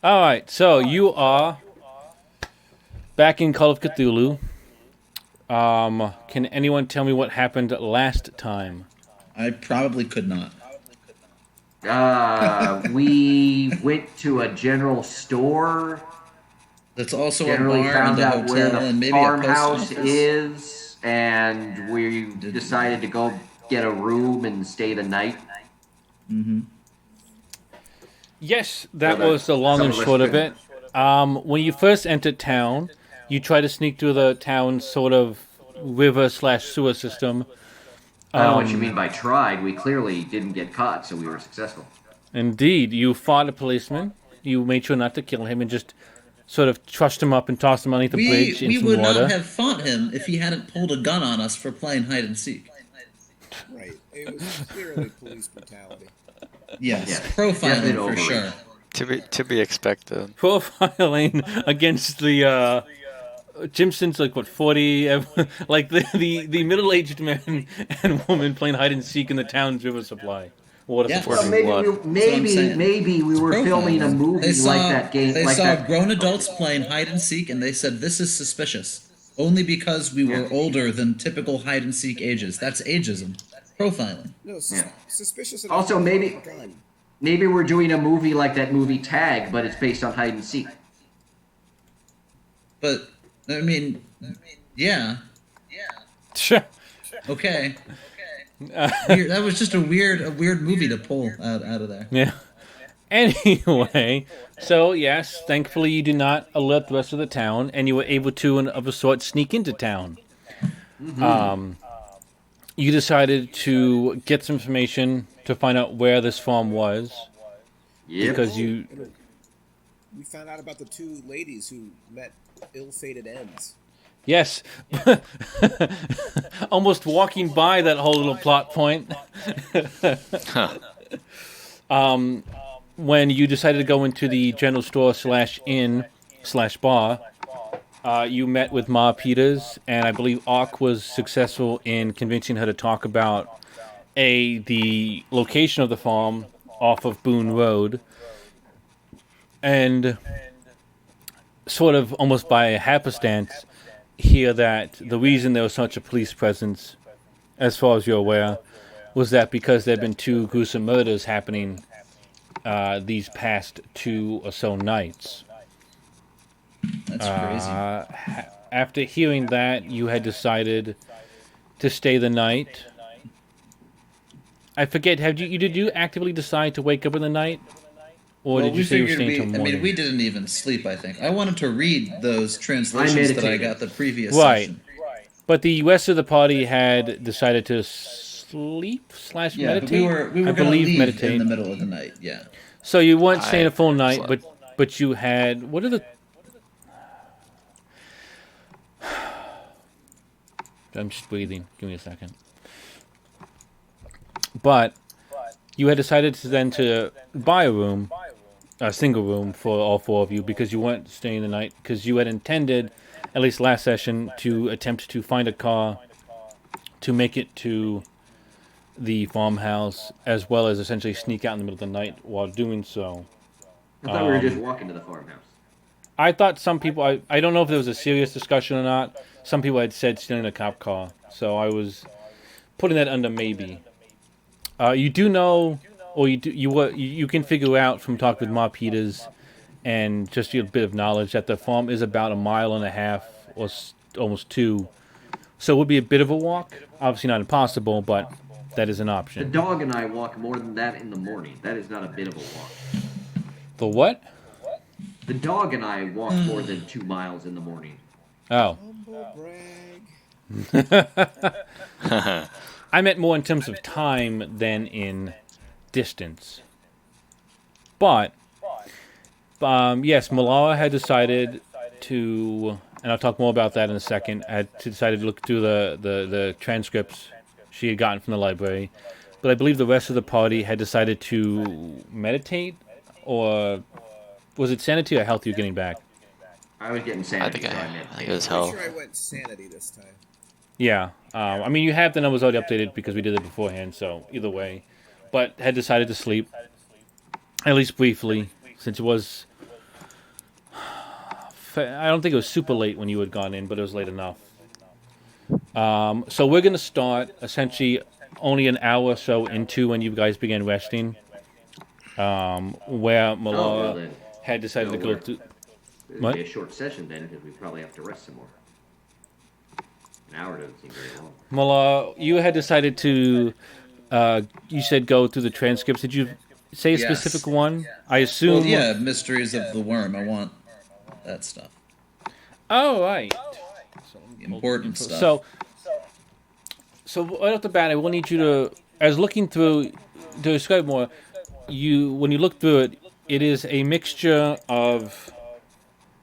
All right, so you are back in Call of Cthulhu. Can anyone tell me what happened last time? I probably could not. We went to a general store, That's also a generally bar and found a out where the hotel and maybe a post farmhouse office. is, and we decided to go get a room and stay the night. Mm-hmm. Yes, So that that was the long some and of us short of could. it. When you first entered town, you tried to sneak through the town's sort of river slash sewer system. I don't know what you mean by tried. We clearly didn't get caught, so we were successful. Indeed, you fought a policeman. You made sure not to kill him and just sort of trushed him up and tossed him underneath the bridge in We some would not water. have fought him if he hadn't pulled a gun on us for playing hide and seek. Right. It was clearly police brutality. Yes, Yeah, profiling definite for overreach. sure. To be expected. Profiling against the Jimson's like what 40, like the middle aged man and woman playing hide and seek in the town's river supply water Yeah. supply. Well, maybe What? we, That's what I'm maybe saying. maybe we were filming a Profiling. movie like that game. They like saw that. grown adults playing hide and seek, and they said this is suspicious. Only because we were Yeah. older than typical hide and seek ages. That's ageism. Profiling. No, Yeah. suspicious enough Also, to maybe pull a gun. maybe we're doing a movie like that movie Tag, but it's based on hide and seek. But I mean, yeah, Sure. okay. Weird. That was just a weird movie to pull out of there. Yeah. Anyway, so yes, thankfully you did not alert the rest of the town, and you were able to, of a sort, sneak into town. You decided to get some information to find out where this farm was, Yep. because you, We found out about the two ladies who met ill-fated ends. yes, almost walking by that whole little plot point. When you decided to go into the general store slash inn slash bar, you met with Ma Peters, and I believe Ark was successful in convincing her to talk about the location of the farm off of Boone Road, and sort of almost by a happenstance, hear that the reason there was such a police presence, as far as you're aware, was that because there had been two gruesome murders happening these past 2 or so nights. That's crazy. After hearing that, you had decided to stay the night. I forget. Did you actively decide to wake up in the night, or Well, did you say you were staying till I morning? mean, we didn't even sleep. I think I wanted to read those translations that I meditated. got the previous Right. session. But the rest of the party had decided to sleep slash Yeah, meditate. but we were I going to believe leave meditate. in the middle of the night. Yeah. So you weren't staying a full night, slept. but you had what are the? I'm just breathing. Give me a second. But you had decided to buy a room, a single room for all 4 of you because you weren't staying the night because you had intended, at least last session, to attempt to find a car to make it to the farmhouse, as well as essentially sneak out in the middle of the night while doing so. I thought we were just walking to the farmhouse. I thought some people, I don't know if there was a serious discussion or not. Some people had said stealing a cop car, so I was putting that under maybe. You do know, or you can figure out from talking with Ma Peters and just your bit of knowledge that the farm is about 1.5 miles or almost 2, so it would be a bit of a walk. Obviously not impossible, but that is an The option. dog and I walk more than that in the morning. That is not a bit of a walk. The what? The dog and I walk more than 2 miles in the morning. Oh, Humble brag. I meant more in terms of time than in distance. But, yes, Merlara had decided to, and I'll talk more about that in a second, had decided to look through the transcripts she had gotten from the library. But I believe the rest of the party had decided to meditate, or was it sanity or health you're getting back? I was getting I sanity, think so I I meant think it was Pretty hell. sure I went sanity this time. Yeah. I mean, you have the numbers already updated because we did it beforehand, so either way. But had decided to sleep, at least briefly, since it was. I don't think it was super late when you had gone in, but it was late enough. So we're going to start essentially only an hour or so into when you guys began resting. Where Merlara then. had decided to go through. It'd What? be a short session then, because we probably have to rest some more. An hour doesn't seem very long. Merlara, you had decided to. You said go through the transcripts. Did you say a Yes. specific one? I assume. Well, yeah, Mysteries of the Worm. I want that stuff. Oh, right. Important stuff. So right off the bat, I will need you to, as looking through, to describe more. When you look through it, it is a mixture of,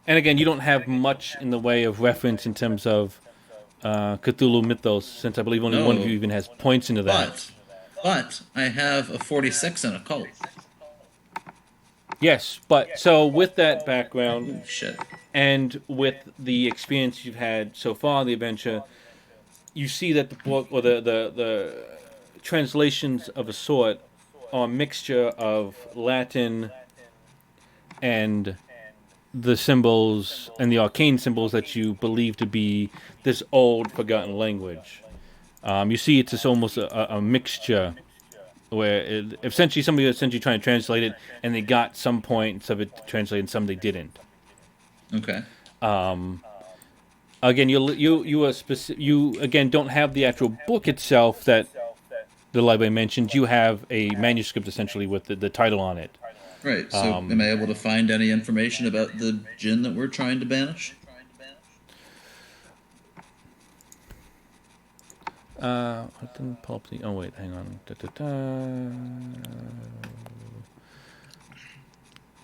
and again, you don't have much in the way of reference in terms of Cthulhu mythos, since I believe only one of No. you even has points into that. But I have a 46 in occult. Yes, but so with that background, Oh, shit. and with the experience you've had so far in the adventure, you see that the book or the translations of a sort are a mixture of Latin and the symbols and the arcane symbols that you believe to be this old, forgotten language. You see it's just almost a mixture where essentially somebody was essentially trying to translate it, and they got some points of it translated and some they didn't. Okay. Again, you again don't have the actual book itself that the library mentioned. You have a manuscript essentially with the title on it. Right. So, am I able to find any information about the djinn that we're trying to banish? I didn't pull up the. Oh wait, hang on.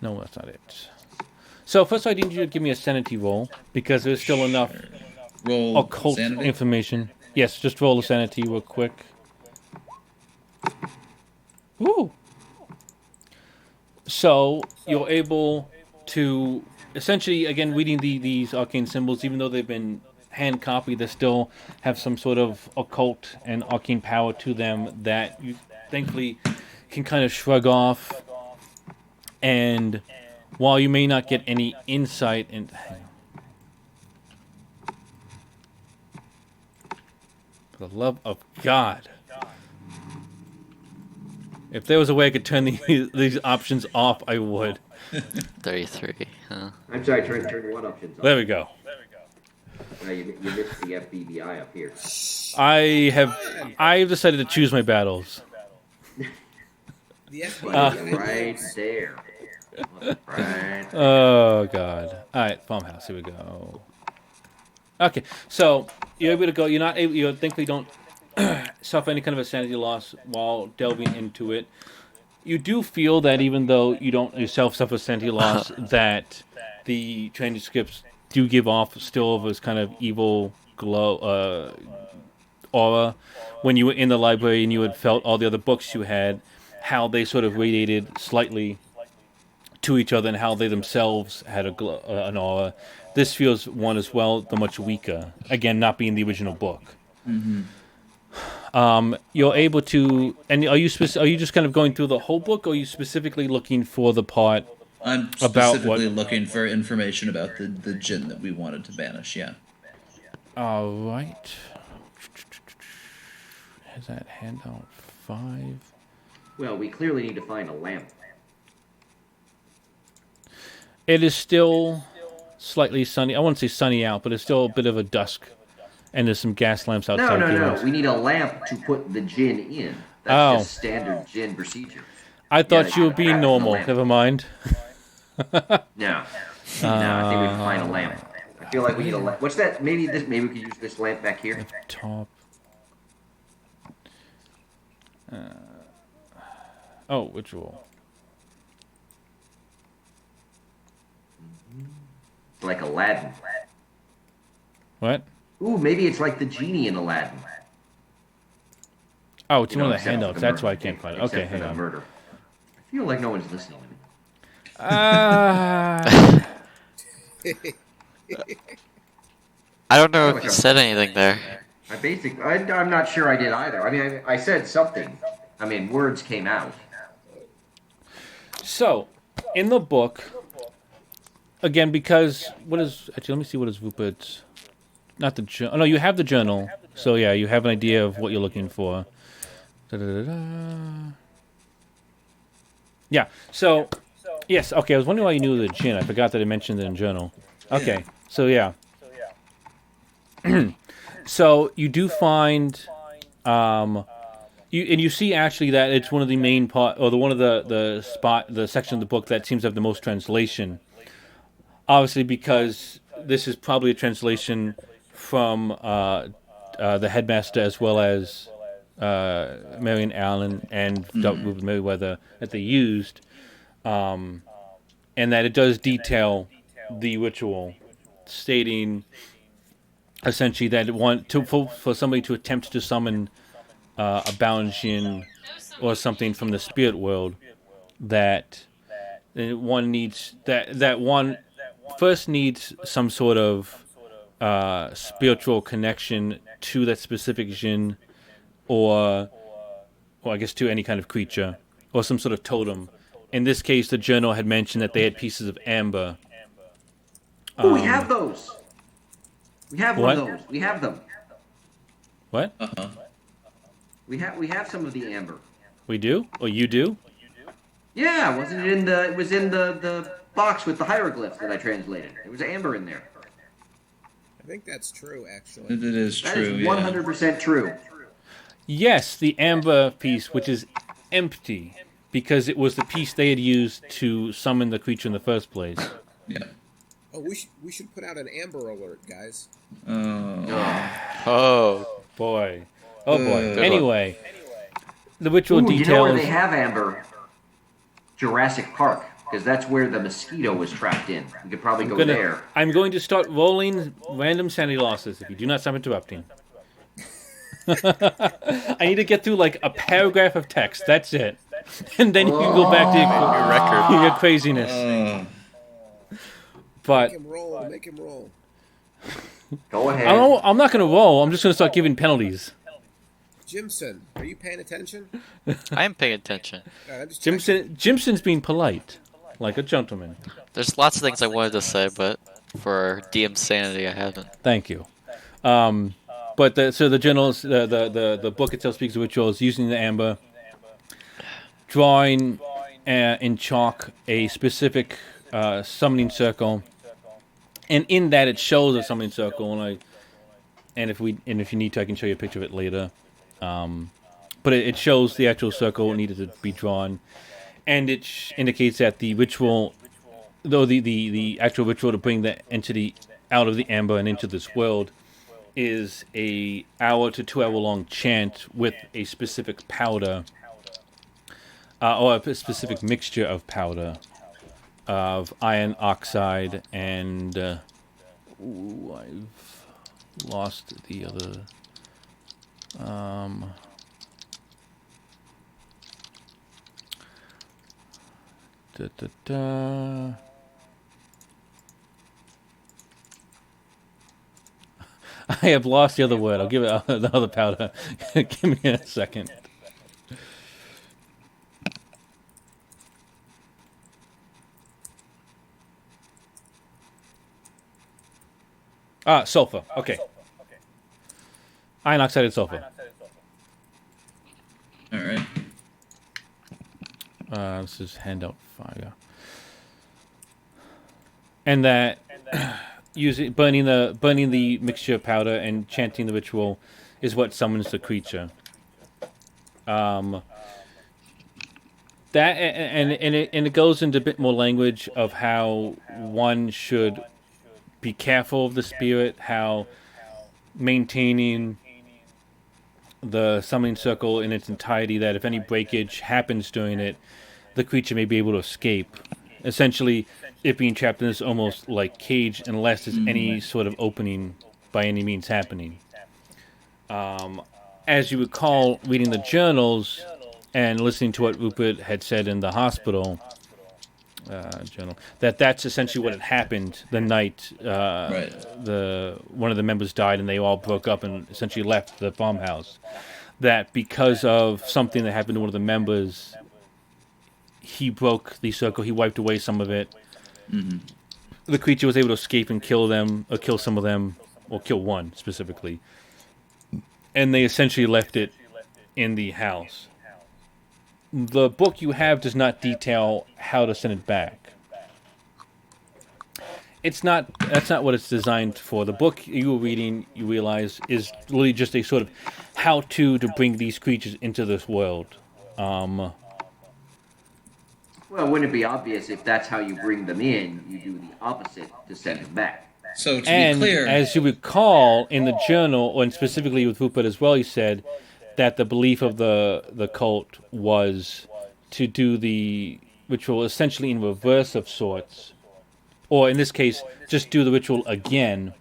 No, that's not it. So first, I need you to give me a sanity roll because there's still enough Roll occult sanity? information. Yes, just roll a sanity real quick. Woo! So you're able to essentially, again, reading these arcane symbols, even though they've been hand copied, they still have some sort of occult and arcane power to them that you thankfully can kind of shrug off. And while you may not get any insight in. For the love of God. If there was a way I could turn these options off, I would. 33, huh? I'm sorry, trying to turn what options off? There we go. No, you missed the FBBI up here. I've decided to choose my battles. The Buddy, right there. Right. Oh God! All right, farmhouse. Here we go. Okay, so you're able to go. You're not able. You thankfully don't suffer any kind of a sanity loss while delving into it. You do feel that even though you don't yourself suffer sanity loss, that the transcripts do give off still of this kind of evil glow aura. When you were in the library and you had felt all the other books you had, how they sort of radiated slightly to each other and how they themselves had a glow, an aura. This feels one as well, though much weaker. Again, not being the original book. Mm-hmm. You're able to, and are you just kind of going through the whole book, or are you specifically looking for the part I'm about specifically looking for information about the djinn that we wanted to banish, yeah. All right. Has that handout 5? Well, we clearly need to find a lamp. It is still slightly sunny. I won't say sunny out, but it's still a bit of a dusk. And there's some gas lamps outside. No. We need a lamp to put the gin in. That's just standard gin procedure. I thought you were being that's normal. the lamp. Never mind. No. I think we can find a lamp. I feel like we need a lamp. What's that? Maybe we could use this lamp back here. Top. Which roll? Like Aladdin. What? Ooh, maybe it's like the genie in Aladdin. Oh, it's one of the except for handouts. the That's murder. why I can't find it. Okay, Except for hang the on. murder. I feel like no one's listening to me. I don't know if you said anything there. I'm not sure I did either. I mean, I said something. I mean, words came out. So, in the book, again, because what is actually? Let me see what is Rupert's. Not the journal. Oh, no, you have the journal. So yeah, you have an idea of what you're looking for. Da-da-da-da. Yeah. So yes. Okay. I was wondering why you knew the gin. I forgot that I mentioned it in journal. Okay. So yeah. So you do find, you see actually that it's one of the main one of the section of the book that seems to have the most translation. Obviously, because this is probably a translation from the headmaster as well as Marion Allen and Dr. Rupert Merriweather that they used, and that it does detail the ritual, stating essentially that for somebody to attempt to summon a Balanjian or something from the spirit world, that one needs that one first needs some sort of spiritual connection to that specific jinn, or I guess to any kind of creature, or some sort of totem. In this case, the journal had mentioned that they had pieces of amber. Oh, we have those. We have one What? of those. We have them. What? We have some of the amber. We do? Or you do? Yeah, wasn't it in the? It was in the box with the hieroglyphs that I translated. There was amber in there. I think that's true, actually. It is That true. is 100% true. Yes, the amber piece, which is empty, because it was the piece they had used to summon the creature in the first place. Yeah. Oh, we should put out an Amber Alert, guys. Oh. Boy. Oh, boy. Good Anyway, the ritual Ooh, you know where details... they have amber? Jurassic Park, because that's where the mosquito was trapped in. We could probably go there. I'm going to start rolling random sanity losses if you do not stop interrupting. I need to get through like a paragraph of text. That's it. And then you can go back to Your record. your craziness. But Make him roll. Go ahead. I'm not going to roll. I'm just going to start giving penalties. Jimson, are you paying attention? I am paying attention. I'm just checking. Jimson's being polite, like a gentleman. There's lots of things I wanted to say, but for DM sanity, I haven't. Thank you. But the journals, the book itself speaks of rituals using the amber, drawing in chalk a specific summoning circle, and in that it shows a summoning circle. And if you need to, I can show you a picture of it later. But it shows the actual circle needed to be drawn, and it indicates that the ritual, though the actual ritual to bring the entity out of the amber and into this world, is a hour to 2 hour long chant with a specific powder, or a specific mixture of powder, of iron oxide and I've lost the other. I have lost the other word. I'll give it the other powder. Give me a second. Sulfur. Okay. Iron oxide and sulfur. All right. This is handout 5. Yeah. And that using burning the mixture of powder and chanting the ritual is what summons the creature. That and it goes into a bit more language of how one should be careful of the spirit, how maintaining the summoning circle in its entirety, that if any breakage happens during it, the creature may be able to escape. Essentially, it being trapped in this almost like cage unless there's any sort of opening by any means happening. As you recall, reading the journals and listening to what Rupert had said in the hospital journal, that's essentially what had happened the night one of the members died and they all broke up and essentially left the farmhouse. That because of something that happened to one of the members, he broke the circle. He wiped away some of it. The creature was able to escape and kill them, or kill some of them, or kill one specifically. And they essentially left it in the house. The book you have does not detail how to send it back. That's not what it's designed for. The book you were reading, you realize, is literally just a sort of how-to to bring these creatures into this world. Well, wouldn't it be obvious if that's how you bring them in, you do the opposite to send them back? So to And be clear, as you recall, in the journal, and specifically with Rupert as well, he said that the belief of the cult was to do the ritual essentially in reverse of sorts, or in this case, just do the ritual again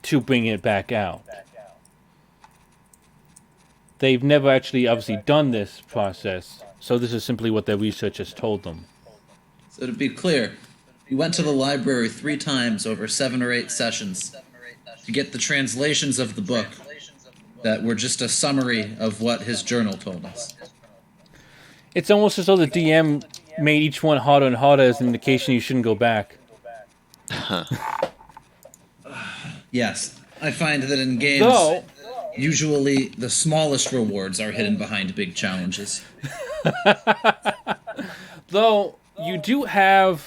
to bring it back out. They've never actually obviously done this process, so this is simply what their research has told them. so to be clear, you went to the library 3 times over 7 or 8 sessions to get the translations of the book that were just a summary of what his journal told us. It's almost as though the DM made each one harder and harder as an indication you shouldn't go back. Yes, I find that in games, Though, usually the smallest rewards are hidden behind big challenges. though you do have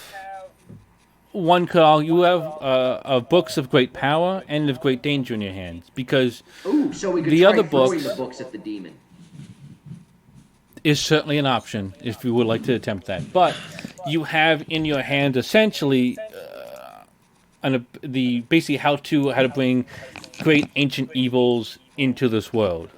one call. You have books of great power and of great danger in your hands, because Ooh, so we could The try other throwing books- the books at the demon. is certainly an option if you would like to attempt that. But you have in your hand essentially the basically how to bring great ancient evils into this world.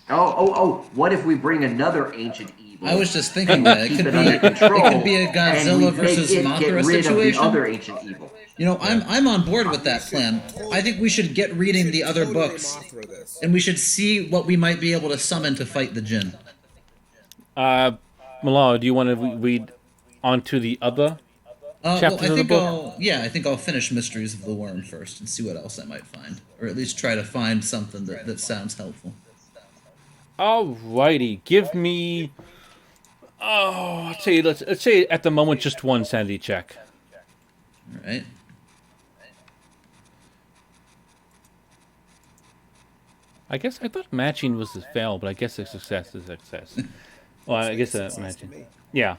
Oh! What if we bring another ancient evil? I was just thinking that it keep could it be under control, it could be a and Godzilla we versus get Mothra rid of the situation. other ancient evil. You know, I'm on board with that plan. I think we should get reading the other Totally books, Mothra this. and we should see what we might be able to summon to fight the Jinn. Merlara, do you want to read onto the other? Well, Chapters I of the think book? I think I'll finish Mysteries of the Worm first and see what else I might find, or at least try to find something that sounds helpful. Alrighty, give me. Oh, let's say at the moment just one sanity check. All right. I guess I thought matching was a fail, but I guess a success is a success. Well, I guess matching. Yeah.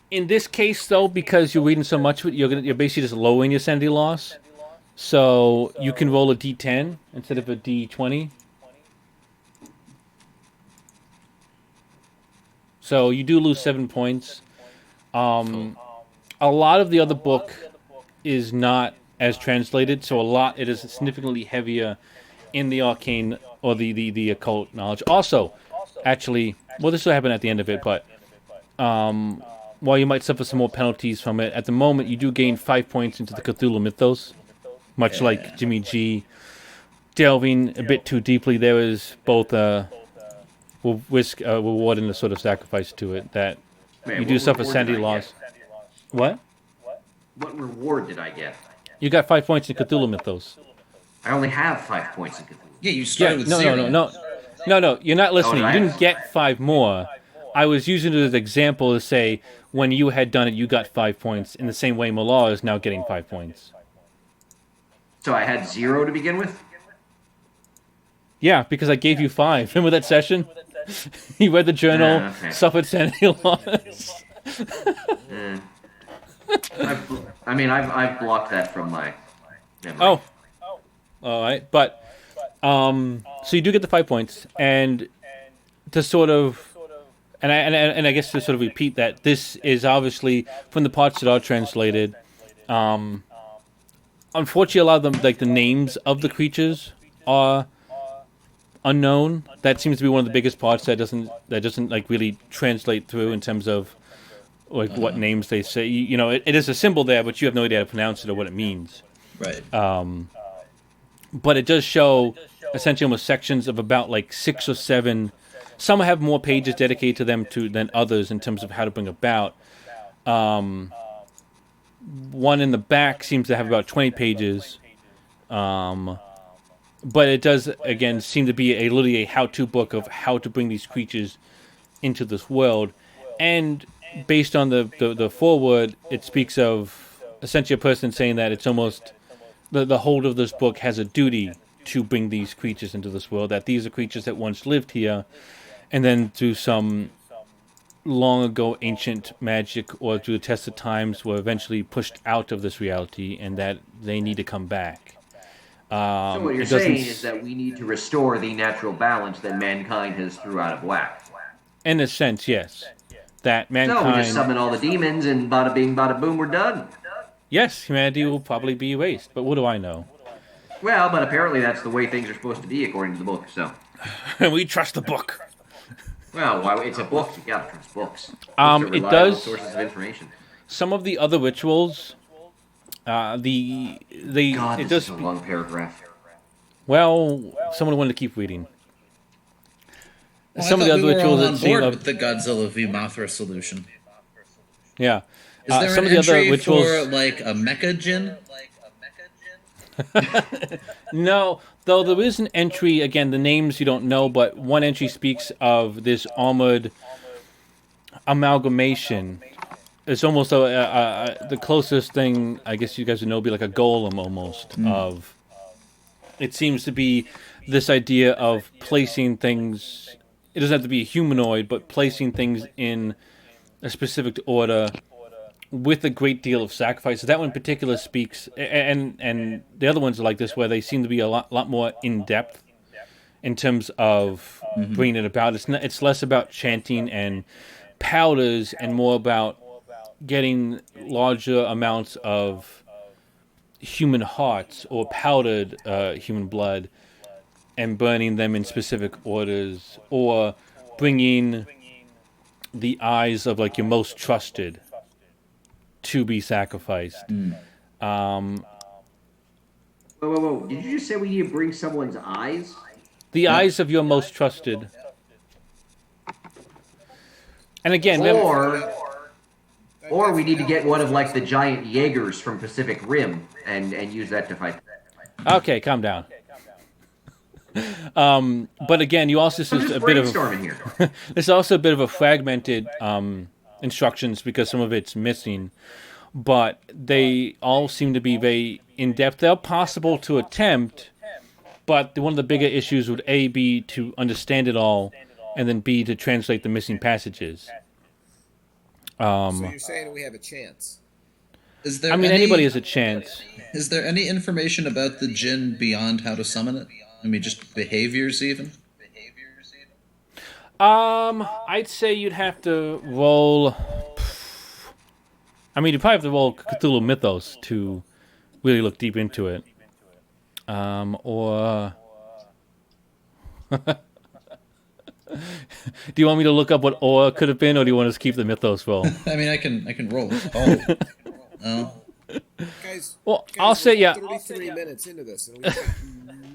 In this case, though, because you're reading so much of it, you're basically just lowering your sanity loss. So you can roll a D10 instead of a D20. So you do lose 7 points. A lot of the other book is not as translated, so it is significantly heavier in the arcane or the occult knowledge. Also, actually, well, this will happen at the end of it, but while you might suffer some more penalties from it, at the moment you do gain 5 points into the Cthulhu mythos, much like Jimmy G. Delving a bit too deeply, there is both will risk a reward and a sort of sacrifice to it that Man, you do what suffer reward sanity did I loss. get? What? What reward did I get? You got 5 points in Cthulhu mythos. I only have 5 points in Cthulhu. Yeah, you started with no, 0. no. You're not listening. did You I? didn't get 5 more. I was using it as an example to say when you had done it, you got 5 points. In the same way, Merlara is now getting 5 points. So I had 0 to begin with? Yeah, because I gave you 5. Remember that session? You read the journal, Okay. suffered sanity loss. I've blocked that from my memory. Oh, all right. But so you do get the 5 points, and to sort of, and I guess to sort of repeat that this is obviously from the parts that are translated. Unfortunately, a lot of them, like the names of the creatures, are unknown. That seems to be one of the biggest parts that doesn't like really translate through in terms of like what names they say. You know, it is a symbol there, but you have no idea how to pronounce it or what it means. Right. But it does show essentially almost sections of about like 6 or 7. Some have more pages dedicated to them than others in terms of how to bring about. One in the back seems to have about 20 pages. But it does, again, seem to be literally a how-to book of how to bring these creatures into this world. And based on the foreword, it speaks of essentially a person saying that it's almost the holder of this book has a duty to bring these creatures into this world, that these are creatures that once lived here, and then through some long ago ancient magic or through the test of times were eventually pushed out of this reality, and that they need to come back. So what you're saying is that we need to restore the natural balance that mankind has threw out of whack. In a sense, yes. That So mankind... we just summon all the demons and bada bing, bada boom, we're done. Yes, humanity will probably be erased, but what do I know? Well, but apparently that's the way things are supposed to be according to the book, so... We trust the book. Well, why, it's a book, you gotta trust books. Books It are reliable does... sources of information. Some of the other rituals... God, it this does is a long paragraph. Well, someone wanted to keep reading. Well, Some of the other rituals on that seem board of, with the Godzilla v Mothra solution. yeah. Is there some an of the other entry rituals... for like a mecha djinn? No, though there is an entry, again, the names you don't know, but one entry speaks of this armored amalgamation. It's almost the closest thing, I guess you guys would know, would be like a golem almost. Of it seems to be this idea of placing things, it doesn't have to be a humanoid, but placing things in a specific order with a great deal of sacrifice. So that one in particular speaks, and the other ones are like this, where they seem to be a lot more in depth in terms of bringing it about. It's less about chanting and powders and more about getting larger amounts of human hearts or powdered human blood and burning them in specific orders, or bringing the eyes of like your most trusted to be sacrificed. Whoa. Did you just say we need to bring someone's eyes? The eyes of your most trusted. And again, Or we need to get one of like the giant Jaegers from Pacific Rim and use that to fight. okay, calm down. But again, you also I'm there's just a bit of brainstorming here. there's also a bit of a fragmented instructions because some of it's missing, but they all seem to be very in depth. They're possible to attempt, but one of the bigger issues would A, be to understand it all, and then B, to translate the missing passages. So you're saying we have a chance? Is there Anybody has a chance. Is there any information about the djinn beyond how to summon it? I mean, just behaviors even? I'd say you'd have to roll... you'd probably have to roll Cthulhu Mythos to really look deep into it. Or... Do you want me to look up what Or could have been, or do you want us to keep the Mythos roll? I mean, I can roll. Oh. Guys, I'll say, yeah. 33 minutes into this, and we've got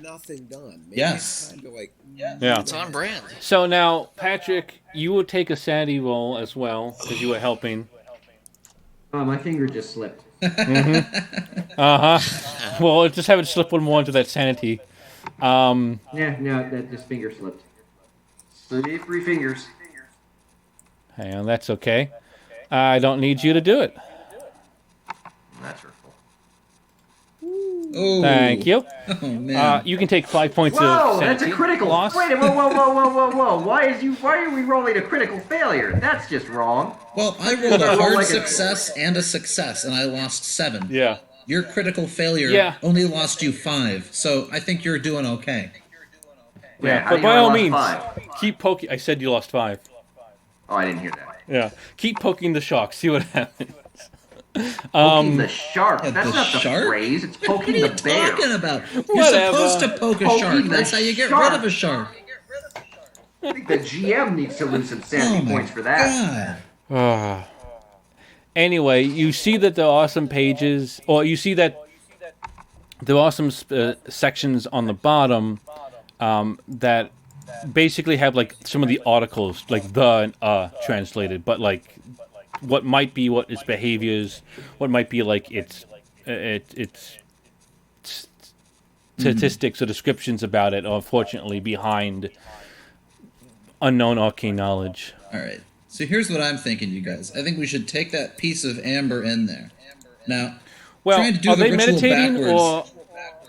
nothing done. Maybe Yes. It's time to, Yeah. It's on brand. So now, Patrick, you will take a sanity roll as well, because you were helping. Oh, my finger just slipped. Well, just have it slip one more into that sanity. Yeah, no, that just finger slipped. 3 fingers. Hang on, that's okay. I don't need you to do it. That's hurtful. Oh. Thank you. Oh, man. You can take 5 points of Whoa, sanity that's a critical. loss. Wait, whoa. Why are we rolling a critical failure? That's just wrong. Well, I rolled a hard like success and a success, and I lost 7. Yeah. Your critical failure only lost you 5, so I think you're doing okay. Yeah, how but do you by know I all lost means, 5? keep poking. I said you lost 5. Oh, I didn't hear that. Yeah. Keep poking the shark. See what happens. Poking the shark. That's the not shark? the phrase. It's What poking are you the bear. talking about? You're Whatever. supposed to poke a Poking shark. the That's how you get shark. rid of a shark. I think the GM needs to lose some Oh sanity my points for that. God. Anyway, you see that there are some pages, or you see that there are some sections on the bottom that basically have like some of the articles, like the and translated, but like what might be what its behaviors, what might be like its statistics or descriptions about it, are unfortunately behind unknown arcane knowledge. All right. So here's what I'm thinking, you guys. I think we should take that piece of amber in there. Now, Well, trying to do are the they ritual meditating backwards. or?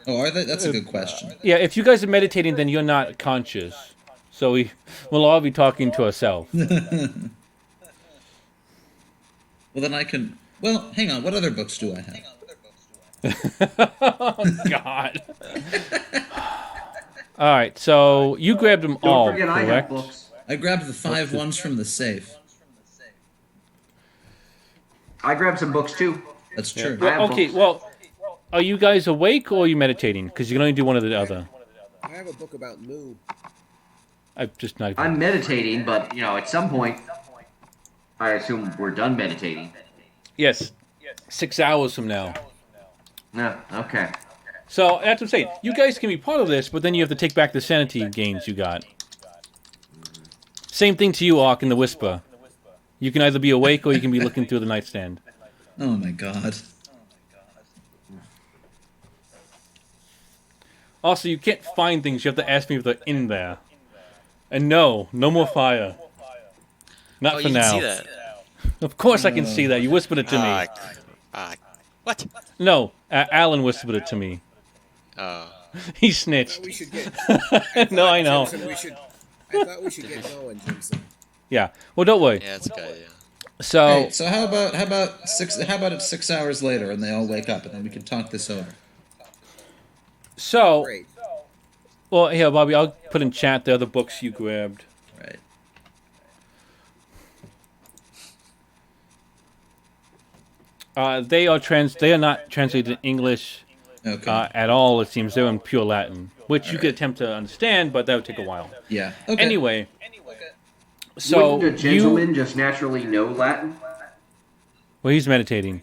Oh, are they? That's a good question. Yeah, if you guys are meditating, then you're not conscious. So we'll all be talking to ourselves. Well, then I can. Well, hang on. What other books do I have? Oh, God. All right, so you grabbed them all, Don't forget I have correct? books. I grabbed the 5 ones from the safe. I grabbed some books too. That's true. I have Okay, books. well, are you guys awake or are you meditating? Because you can only do one or the other. I have a book about Moo. I've just not. I'm meditating, but at some point, I assume we're done meditating. Yes, 6 hours from now. No, okay. So that's what I'm saying. You guys can be part of this, but then you have to take back the sanity gains you got. Same thing to you, Ark, and the Whisper. You can either be awake or you can be looking through the nightstand. Oh my god. Also, you can't find things. You have to ask me if they're in there. And no more fire. Not Oh, for you now. can see that. Of course I can see that. You whispered it to me. What? No, Alan whispered it to me. Oh. He snitched. We should get. No, I know. Jimson, I thought we should get going, Jimson. Yeah. Well, don't worry. Yeah, it's a good idea. So, Hey, so how about it's 6 hours later and they all wake up and then we can talk this over. Great. well, here, Bobby, I'll put in chat the other books you grabbed. Right. They are not translated in English Okay. at all. It seems they're in pure Latin, which you Alright. could attempt to understand, but that would take a while. Yeah. Okay. Anyway, so Wouldn't a gentleman just naturally know Latin? well, he's meditating.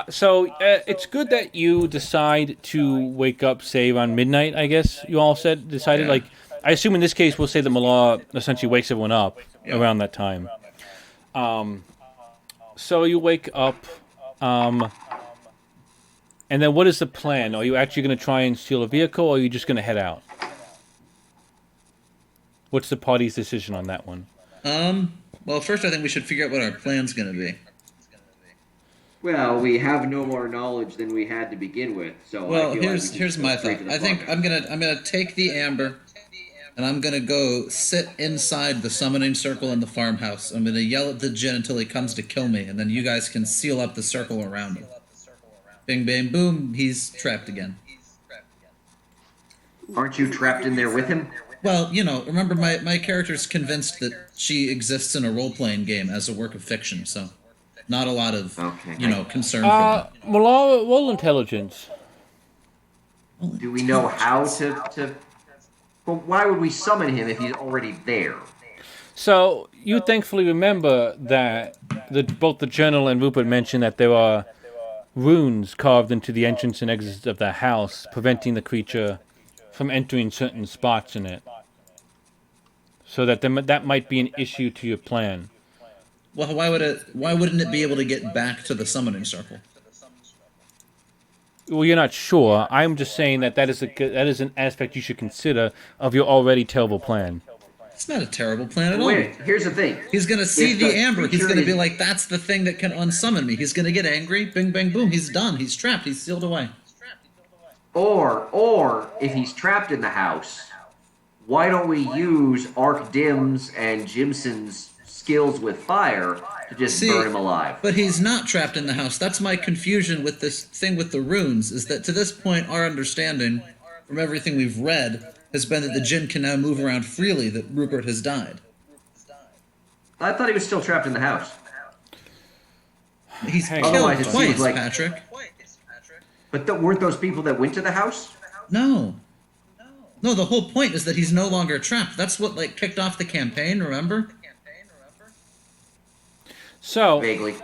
So it's good that you decide to wake up, say around midnight. I guess you all decided. Yeah. Like, I assume in this case we'll say that Merlara essentially wakes everyone up around that time. So you wake up, and then what is the plan? Are you actually going to try and steal a vehicle, or are you just going to head out? What's the party's decision on that one? Well, first I think we should figure out what our plan's gonna be. Well, we have no more knowledge than we had to begin with, so Well, I feel here's like we here's can go my straight thought. to the I think point. I'm gonna take the amber, and I'm gonna go sit inside the summoning circle in the farmhouse. I'm gonna yell at the djinn until he comes to kill me, and then you guys can seal up the circle around him. Bing, bang, boom. He's trapped again. Aren't you trapped in there with him? Well, remember my character's convinced that she exists in a role-playing game as a work of fiction, so not a lot of, Okay. concern for that. Merlara, roll intelligence. Do we know how to? Well, why would we summon him if he's already there? So you thankfully remember that both the journal and Rupert mentioned that there are runes carved into the entrance and exits of the house, preventing the creature from entering certain spots in it. So that might be an issue to your plan. Well, why wouldn't it be able to get back to the summoning circle? Well, you're not sure. I'm just saying that is an aspect you should consider of your already terrible plan. It's not a terrible plan at all. Wait, here's the thing. He's gonna see If the the amber. He's creature gonna be is- like, "That's the thing that can unsummon me." He's gonna get angry. Bing, bang, boom. He's done. He's trapped. He's sealed away. Or if he's trapped in the house, why don't we use Arc Dim's and Jimson's skills with fire to just See, burn him alive? But he's not trapped in the house. That's my confusion with this thing with the runes. Is that to this point, our understanding from everything we've read has been that the djinn can now move around freely. That Rupert has died. I thought he was still trapped in the house. He's Hang killed on. Otherwise, it seems twice, like- Patrick. But weren't those people that went to the house? No. No, the whole point is that he's no longer trapped. That's what kicked off the campaign. Remember? So Vaguely.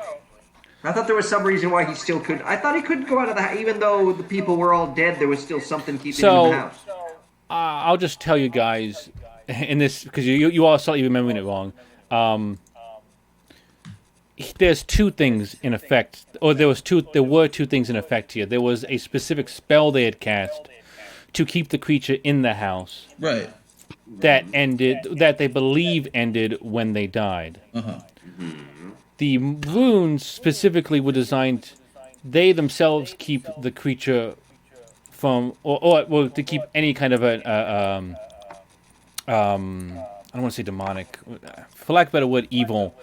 I thought there was some reason why he still couldn't. I thought he couldn't go out of the house. Even though the people were all dead, there was still something keeping him in the house. I'll just tell you guys in this because you all slightly remembering it wrong. There's two things in effect, or there were two things in effect here. There was a specific spell they had cast to keep the creature in the house, Right. that they believe ended when they died. The runes specifically were designed. They themselves keep the creature from, or to keep any kind of I don't want to say demonic, for lack of a better word, evil,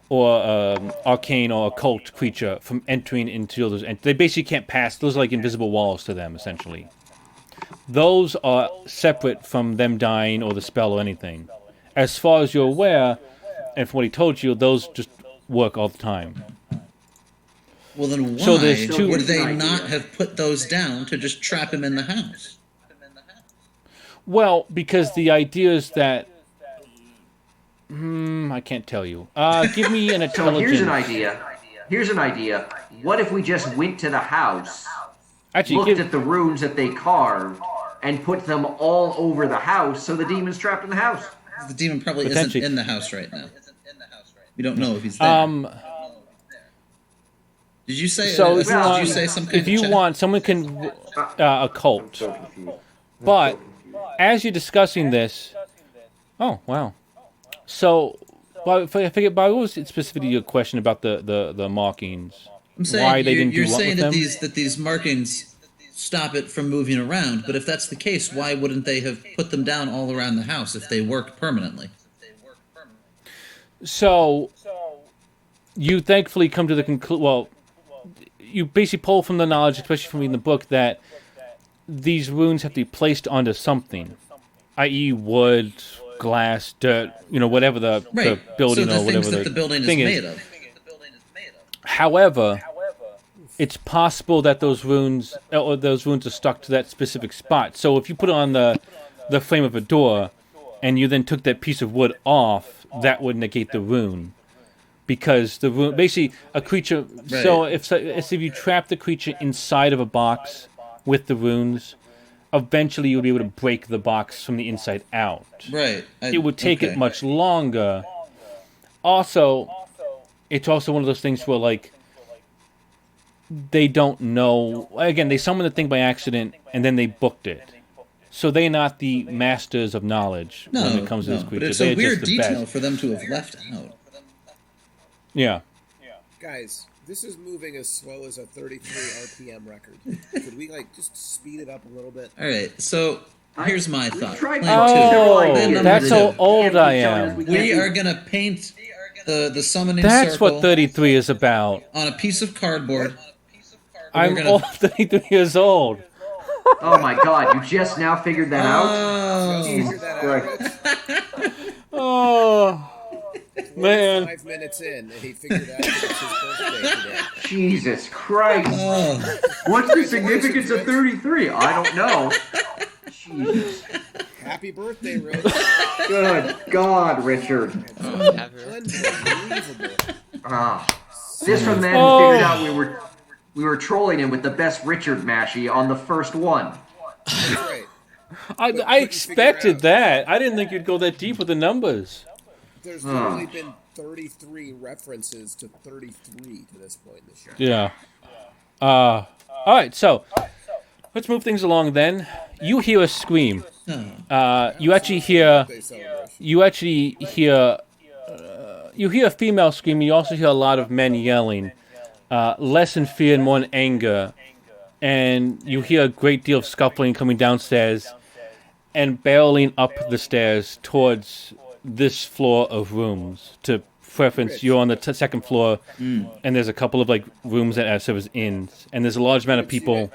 or arcane or occult creature from entering into those. And they basically can't pass. Those are like invisible walls to them, essentially. Those are separate from them dying or the spell or anything. As far as you're aware, and from what he told you, those just work all the time. Well, then why So there's two- would they not have put those down to just trap him in the house? Well, because the idea is that... I can't tell you. Give me an So intelligence. Here's an idea. What if we just went to the house, Actually, looked at the runes that they carved, and put them all over the house so the demon's trapped in the house? The demon probably isn't Potentially. in the house right now. We don't know if he's there. Did you say? So did you say some kind if you of check? want, someone can occult. But as you're discussing this, oh wow. So, but I figured, what was specifically your question about the markings? I'm saying Why they didn't you're do what saying with that them? these markings stop it from moving around. But if that's the case, why wouldn't they have put them down all around the house if they worked permanently? So, you thankfully come to the conclusion. Well, you basically pull from the knowledge, especially from reading the book, that these runes have to be placed onto something, i.e., wood, glass, dirt, whatever the building so the or whatever things that the building is thing made of. However, it's possible that those runes are stuck to that specific spot. So if you put it on the frame of a door, and you then took that piece of wood off, that would negate the rune. Because the rune, basically, a creature. Right. So if you trap the creature inside of a box with the runes, eventually you'll be able to break the box from the inside out. Right. It would take it much longer. Also, it's also one of those things where, like, they don't know. Again, they summoned the thing by accident, and then they booked it. So they're not the masters of knowledge when it comes to this creature. But it's They're a weird just the detail best. for them to have left out. Yeah. Guys, this is moving as slow as a 33 RPM record. Could we just speed it up a little bit? All right. So here's my thought. tried Plan Oh, two. Plan number that's how two. old I am. We are gonna paint the summoning That's circle what 33 is about. on a piece of cardboard. I'm gonna- all 33 years old. Oh my god, you just now figured that out? Oh, Jesus Christ. Oh, man. 5 minutes in, and he figured out that it's his birthday today. Jesus Christ. oh. What's the significance of 33? I don't know. Jesus. Happy birthday, Rich. Good God, Richard. Unbelievable. This from then Oh. figured out we were trolling him with the best Richard mashie on the first one. That's right. I you expected figure out- that. I didn't think you'd go that deep with the numbers. There's literally been 33 references to 33 to this point this year. Yeah. All right, so let's move things along then. You hear a scream. You actually hear. Birthday celebration. You actually hear. You hear a female scream. You also hear a lot of men yelling, less in fear and more in anger. And you hear a great deal of scuffling coming downstairs, and barreling up the stairs towards this floor of rooms. To preference, you're on the second floor, and there's a couple of rooms that serve as inns, and there's a large amount of people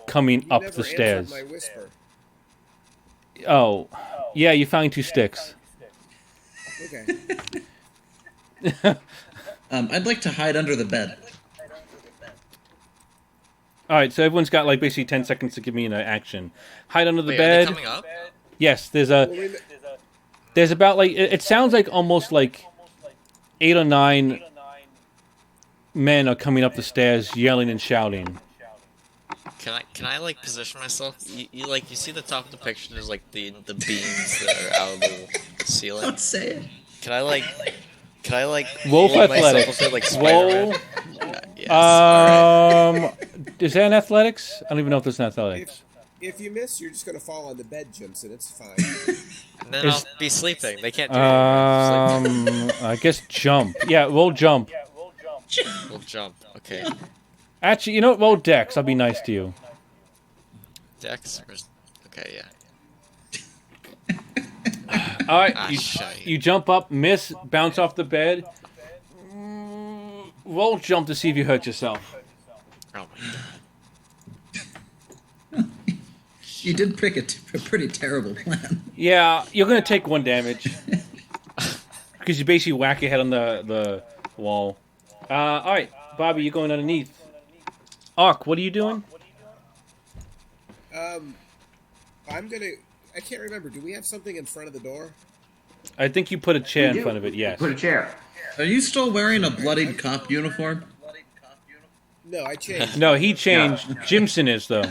coming You up never the answered stairs. my whisper. Oh, yeah, you found 2 sticks. Okay. I'd like to hide under the bed. All right, so everyone's got basically 10 seconds to give me an action. Hide under the Wait, are they bed. coming up? Yes, there's Well, we- about it sounds like almost 8 or 9 men are coming up the stairs yelling and shouting. Can I position myself? You see the top of the picture. There's the beams that are out of the ceiling. Don't say it. Can I Roll for make myself athletics. look like Roll. Spider-Man? Yes. Is that an athletics? I don't even know if there's an athletics. If you miss, you're just gonna fall on the bed, Jimson. It's fine. And then I'll be sleeping. They can't do anything. I guess jump. Yeah, roll jump. We'll jump. Okay. Actually, you know what? Roll dex. I'll be nice to you. Dex. Okay, yeah. All right, Shite. you jump up, miss, bounce off the bed. Roll jump to see if you hurt yourself. Oh my god. You did pick a pretty terrible plan. Yeah, you're gonna take 1 damage because you basically whack your head on the wall. All right, Bobby, you're going underneath. Ark, what are you doing? I'm gonna. I can't remember. Do we have something in front of the door? I think you put a chair We in do. front of it. Yes. Put a chair. Are you still wearing a bloodied cop uniform? No, I changed. No, he changed. Jimson is though.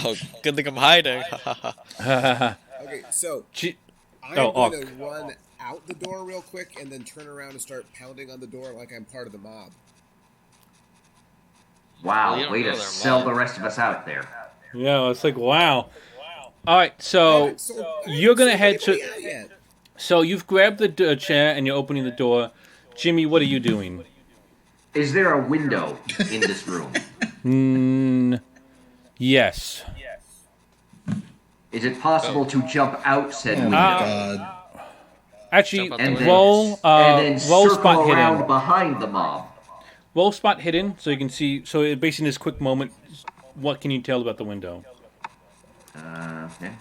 Oh, good thing I'm hiding. Okay, so I'm Ark. gonna run out the door real quick and then turn around and start pounding on the door like I'm part of the mob. Wow, Well, you don't way know to they're sell mob. the rest of us out there. Yeah, it's like wow. All right, so you're gonna head to. Yet. So you've grabbed the chair and you're opening the door. Jimmy, what are you doing? Is there a window in this room? Yes. Is it possible to jump out said window God. Actually, Jump out and the then, roll and then roll circle spot around hidden. behind the mob? Roll spot hidden, so you can see. So basically, in this quick moment, what can you tell about the window? Okay.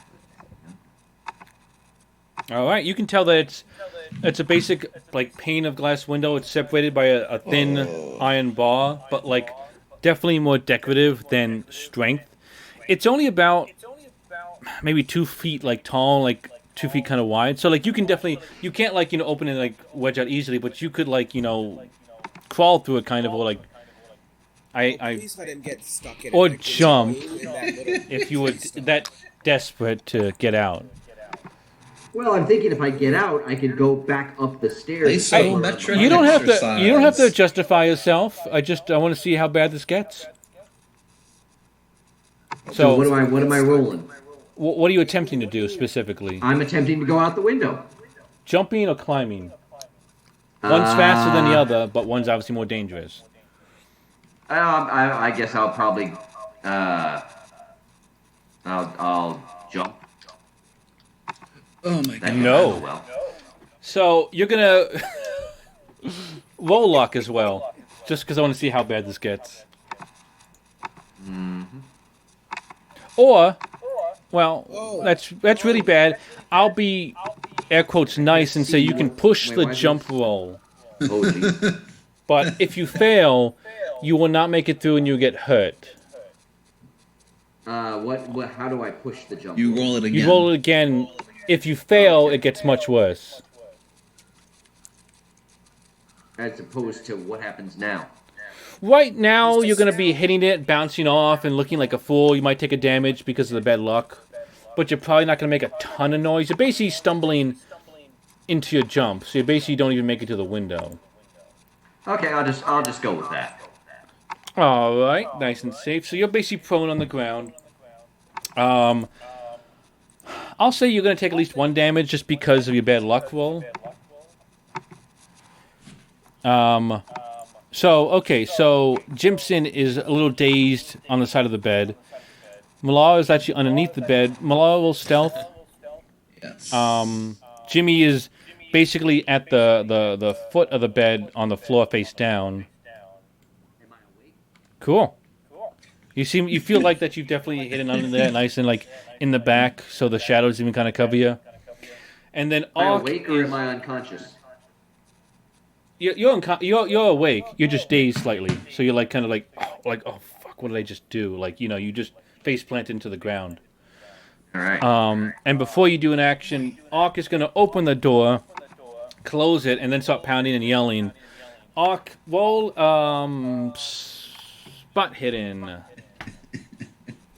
All right, you can tell that it's a basic like pane of glass window. It's separated by a thin iron bar, but like definitely more decorative than strength. It's only about maybe 2 feet like tall, like 2 feet kind of wide. So like you can definitely you can't like open it like wedge out easily, but you could like crawl through it kind of or like Please let him get stuck in it. or like this jump glue in that little if you were stuff. that desperate to get out. Well, I'm thinking if I get out, I can go back up the stairs. Isometric You don't have to. exercise. You don't have to justify yourself. I want to see how bad this gets. So So, what am I rolling? what are you attempting to do specifically? I'm attempting to go out the window. Jumping or climbing? One's faster than the other, but one's obviously more dangerous. I guess I'll probably I'll jump. Oh my god. No. Oh, well. So you're gonna roll luck as well, just because I want to see how bad this gets. Or, well, that's really bad. I'll be air quotes nice and say you can push Wait, the why is jump this- roll. Oh, geez. But if you fail, you will not make it through and you get hurt. What? How do I push the jump? You roll it again. You roll it again. If you fail, it gets much worse. As opposed to what happens now. Right now, you're going to be hitting it, bouncing off, and looking like a fool. You might take a damage because of the bad luck. But you're probably not going to make a ton of noise. You're basically stumbling into your jump. So you basically don't even make it to the window. Okay, I'll just go with that. All right, nice and safe. So you're basically prone on the ground. I'll say you're going to take at least 1 damage just because of your bad luck roll. So Jimson is a little dazed on the side of the bed. Merlara is actually underneath the bed. Merlara will stealth. Yes. Jimmy is basically at the foot of the bed on the floor face down. Cool. You feel like that you've definitely hidden under there, nice and like in the back, so the shadows even kind of cover you. And then Am I Ark awake or is, am I unconscious? you're awake. You're just dazed slightly, so you're like kind of like oh fuck, what did I just do? Like you just face plant into the ground. All right. And before you do an action, Ark is going to open the door, close it, and then start pounding and yelling. Ark, roll spot hidden.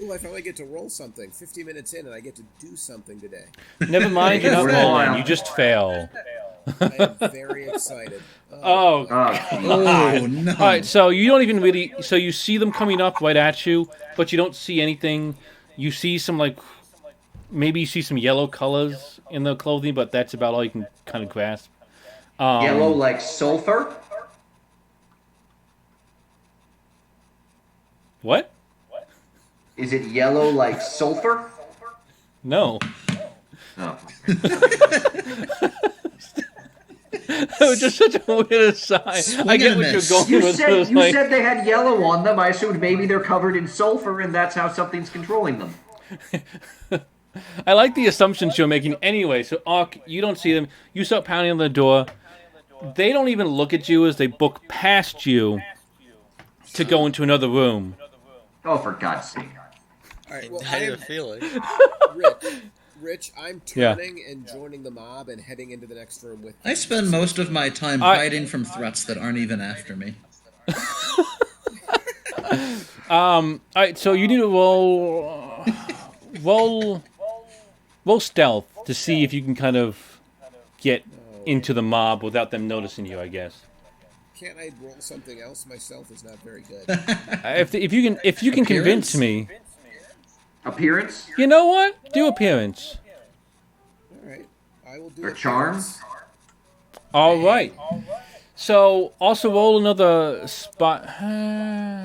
Ooh, I finally get to roll something. 50 minutes in, and I get to do something today. Never mind, you're not We're rolling. wild. You just fail. I am very excited. Oh, Oh no! all right. So you don't even really. So you see them coming up right at you, but you don't see anything. You see some maybe you see some yellow colors in the clothing, but that's about all you can kind of grasp. Yellow like sulfur? What? Is it yellow like sulfur? No. Oh. It was just such a weird aside. I get what you're Swing and a miss. going You with. said It was you like, said they had yellow on them. I assumed maybe they're covered in sulfur and that's how something's controlling them. I like the assumptions you're making anyway. So, Ark, you don't see them. You start pounding on the door. They don't even look at you as they book past you to go into another room. Oh, for God's sake. All right, well, How do you feel? Rich, I'm Yeah. turning and joining the mob and heading into the next room with. I spend most of my time hiding from threats that aren't even after me. All right, so you need to roll stealth to see if you can kind of get into the mob without them noticing you, I guess. Can't I roll something else? My stealth is not very good. If you can convince me, Appearance? you know what? Do appearance. All right, I will do. Or it. charm? All right. So also roll another spot.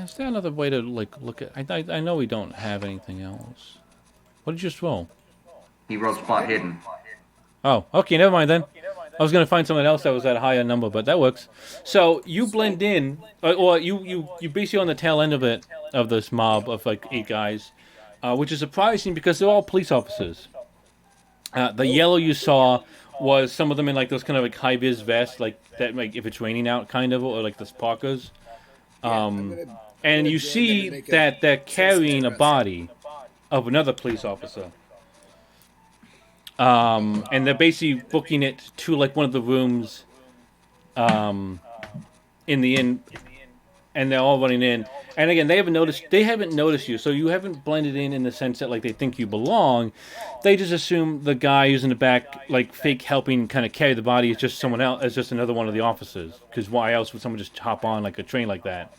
Is there another way to look at? I know we don't have anything else. What did you just roll? He wrote spot hidden. Oh, okay, never mind then. I was gonna find someone else that was at a higher number, but that works. So you blend in, or you basically on the tail end of this mob of like 8 guys, which is surprising because they're all police officers. The yellow you saw was some of them in like those kind of like high vis vests, like that, like if it's raining out, kind of, or like the parkas. And you see that they're carrying a body of another police officer. And they're basically booking it to like one of the rooms in the inn, and they're all running in. And again, they haven't noticed you, so you haven't blended in the sense that like they think you belong. They just assume the guy who's in the back, like fake helping kind of carry the body, is just someone else, is just another one of the officers. Because why else would someone just hop on like a train like that?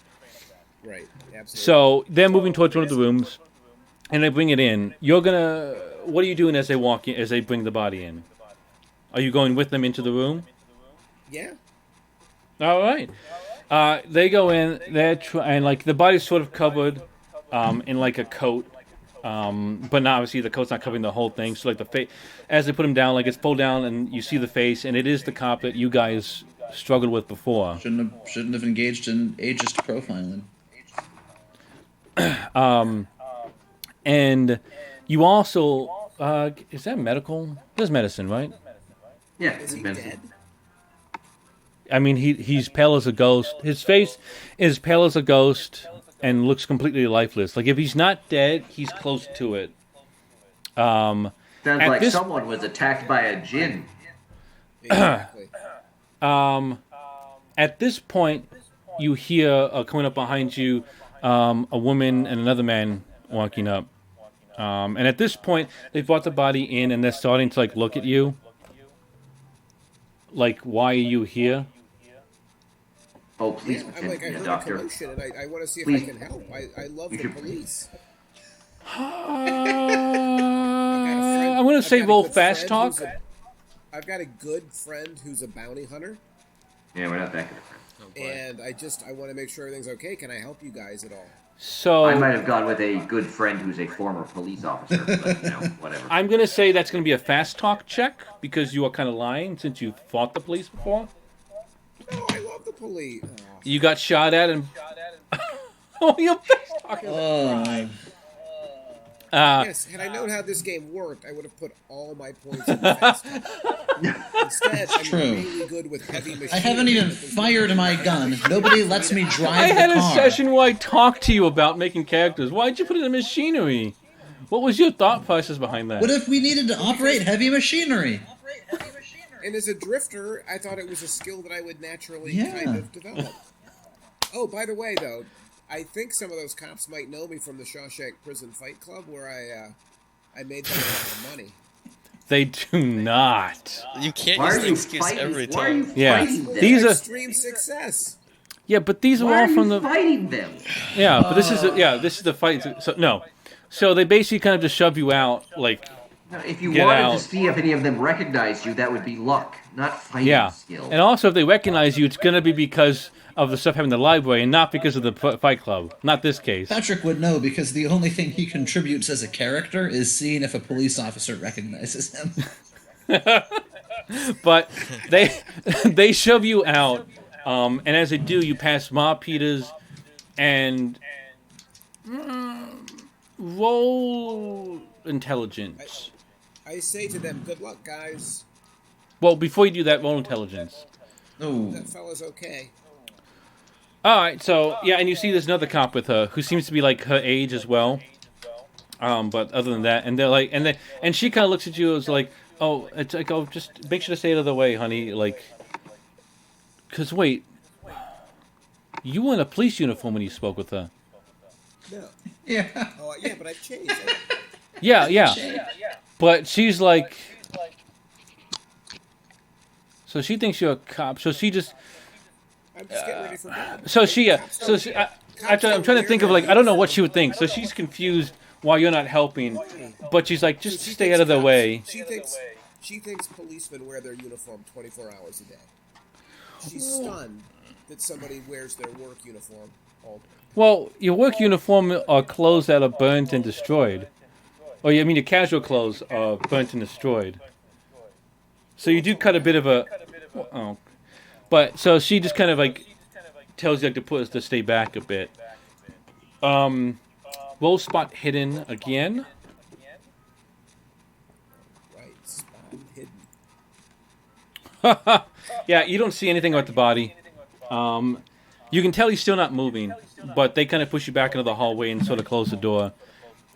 Right, absolutely. So they're moving towards one of the rooms, and they bring it in. What are you doing as they walk in? As they bring the body in, are you going with them into the room? Yeah. All right. They go in. And like the body's sort of covered in like a coat, but not obviously the coat's not covering the whole thing. So like the face, as they put him down, like it's pulled down, and you see the face, and it is the cop that you guys struggled with before. Shouldn't have engaged in ageist profiling. And you also is that medical? There's medicine, right? Yeah, Is he medicine. dead? I mean, he's pale as a ghost. His face is pale as a ghost and looks completely lifeless. Like if he's not dead, he's close to it. Sounds At like this- someone was attacked by a djinn. Exactly. At this point, you hear coming up behind you a woman and another man walking up. And at this point, they've brought the body in and they're starting to like look at you. Like, why are you here? Oh, please Yeah, I'm pretend like, to I be a heard a doctor. commotion, and I want to see if Please. I can help. I love You the should- police. I'm going to say roll fast talk. I've got a good friend who's a bounty hunter, Yeah, we're not that good of friends. Oh, boy. and I want to make sure everything's okay. Can I help you guys at all? So I might have gone with a good friend who's a former police officer, but whatever. I'm going to say that's going to be a fast talk check because you are kind of lying since you fought the police before. No, I love the police. Oh. You got shot at and... oh, you're fast talking. Yes, had I known how this game worked, I would have put all my points in fast. Instead, I'm true. really good with heavy machine. I haven't even fired my gun. Nobody lets me drive I had the a car. session where I talked to you about making characters. Why'd you put it in machinery? What was your thought process behind that? What if we needed to operate heavy machinery? And as a drifter, I thought it was a skill that I would naturally Yeah. kind of develop. Oh, by the way, though, I think some of those cops might know me from the Shawshank Prison Fight Club, where I made them a lot of money. They do not. You can't Why use are the you excuse fighting? every Why are you time. Yeah. fighting them? These are Extreme success. yeah, but these are Why all are from you the fighting them? yeah, but this is the fight. So no, so they basically kind of just shove you out, like No, if you get wanted out. to see if any of them recognized you, that would be luck, not fighting Yeah, skill. and also if they recognize you, it's gonna be because of the stuff happening in the library, and not because of the Fight Club. Not this case. Patrick would know because the only thing he contributes as a character is seeing if a police officer recognizes him. But they shove you out, and as they do, you pass Ma Peters and roll intelligence. I say to them, good luck, guys. Well, before you do that, roll intelligence. Oh, That fella's okay. All right, so yeah, and you see there's another cop with her who seems to be like her age as well. But other than that, and they're like, and she kind of looks at you as like, oh, it's like, oh, just make sure to stay out of the way, honey. Like, cause wait, you were in a police uniform when you spoke with her. No. yeah. Oh, yeah, but I've changed. Yeah. But she's like, so she thinks you're a cop. So she just, I'm just getting ready for bed. so she, I'm trying to think of like, I don't know what she would think. So she's confused why you're not helping, but she's like, just So she stay thinks out of the cops- way. She thinks policemen wear their uniform 24 hours a day. She's stunned that somebody wears their work uniform all day. Well, your work uniform are clothes that are burnt and destroyed. Or, I mean, your casual clothes are burnt and destroyed. So you do cut a bit of a... Oh. But, so she just kind of, like, tells you like, to stay back a bit. Roll spot hidden again. Right, spot hidden. Yeah, you don't see anything about the body. You can tell he's still not moving, but they kind of push you back into the hallway and sort of close the door.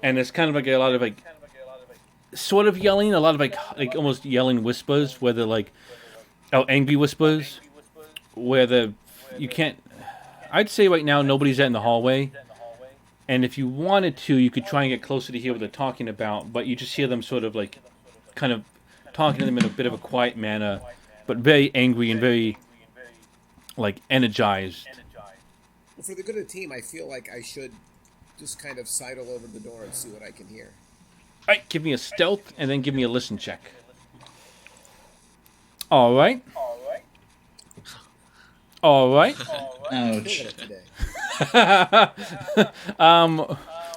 And it's kind of like a lot of like, sort of yelling, a lot of like almost yelling whispers, where they're like, oh, angry whispers, where you can't. I'd say right now nobody's in the hallway, and if you wanted to, you could try and get closer to hear what they're talking about, but you just hear them sort of like, kind of talking to them in a bit of a quiet manner, but very angry and very, like, energized. Well, for the good of the team, I feel like I should just kind of sidle over the door and see what I can hear. All right, give me a stealth and then give me a listen check. All right. Ouch. Killing it today.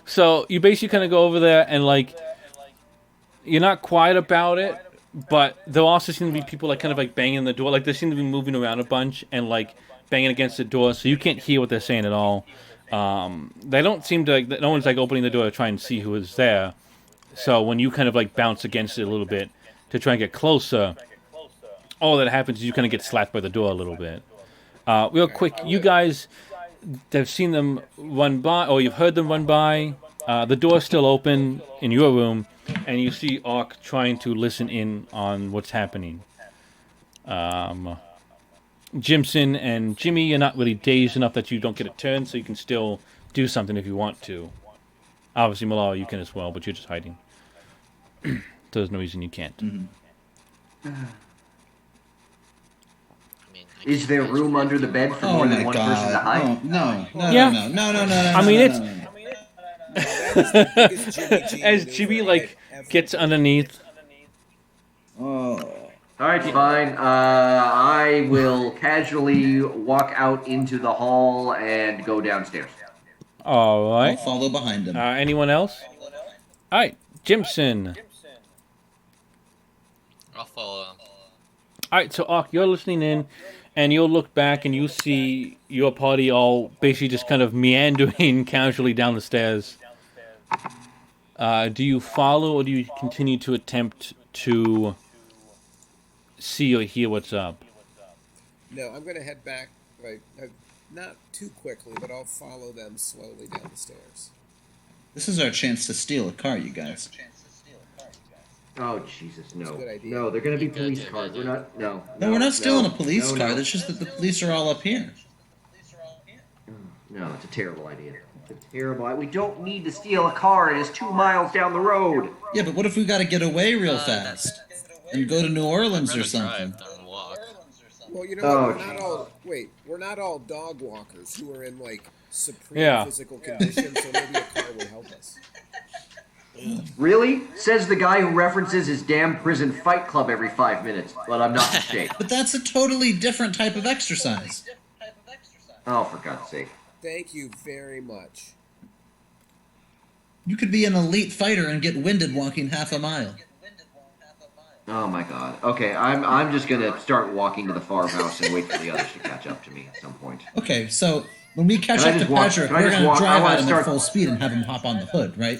So you basically kind of go over there and like, you're not quiet about it, but there also seem to be people like kind of like banging on the door. Like they seem to be moving around a bunch and like banging against the door, so you can't hear what they're saying at all. They don't seem to, like, no one's like opening the door to try and see who is there. So when you kind of like bounce against it a little bit to try and get closer, all that happens is you kind of get slapped by the door a little bit. Real quick, you guys have seen them run by, or you've heard them run by. The door's still open in your room, and you see Ark trying to listen in on what's happening. Jimson and Jimmy, you're not really dazed enough that you don't get a turn, so you can still do something if you want to. Obviously, Merlara, you can as well, but you're just hiding. So there's no reason you can't. I mean, Is there room under the bed for Oh more my than one person to god. hide? No. Yeah. No. I mean, it's- That is the biggest Jimmy G As maneuver Jimmy like I've ever gets underneath. Oh. All right, fine. I will casually walk out into the hall and go downstairs. All I'll right. follow behind him. Anyone else? All right, Jimson. I'll follow him. All right, so Ark, you're listening in, and you'll look back and you see your party all basically just kind of meandering casually down the stairs. Do you follow, or do you continue to attempt to see or hear what's up? No, I'm going to head back, like, not too quickly, but I'll follow them slowly down the stairs. This is our chance to steal a car, you guys. Oh Jesus, no! That's a good idea. No, they're gonna be Good police idea, cars. good We're not. No. No, we're not stealing a police no, car. No. That's just that the police are all up here. No, it's a terrible idea. It's a terrible. We don't need to steal a car. It is 2 miles down the road. Yeah, but what if we gotta get away real fast? and go to New Orleans I'd or rather something. drive than walk. Well, you know Oh, what? We're not all dog walkers who are in like supreme Yeah. physical condition, so maybe a car will help us. Really? Says the guy who references his damn prison fight club every 5 minutes, but I'm not in shape. But that's a totally different type of exercise. Oh, for God's sake. Thank you very much. You could be an elite fighter and get winded walking half a mile. Oh my God. Okay, I'm just gonna start walking to the farmhouse and wait for the others to catch up to me at some point. Okay, so when we catch Can I up to just walk- Patrick, can I we're just going to walk- I drive wanna at him start- at full speed and have him hop on the hood, right?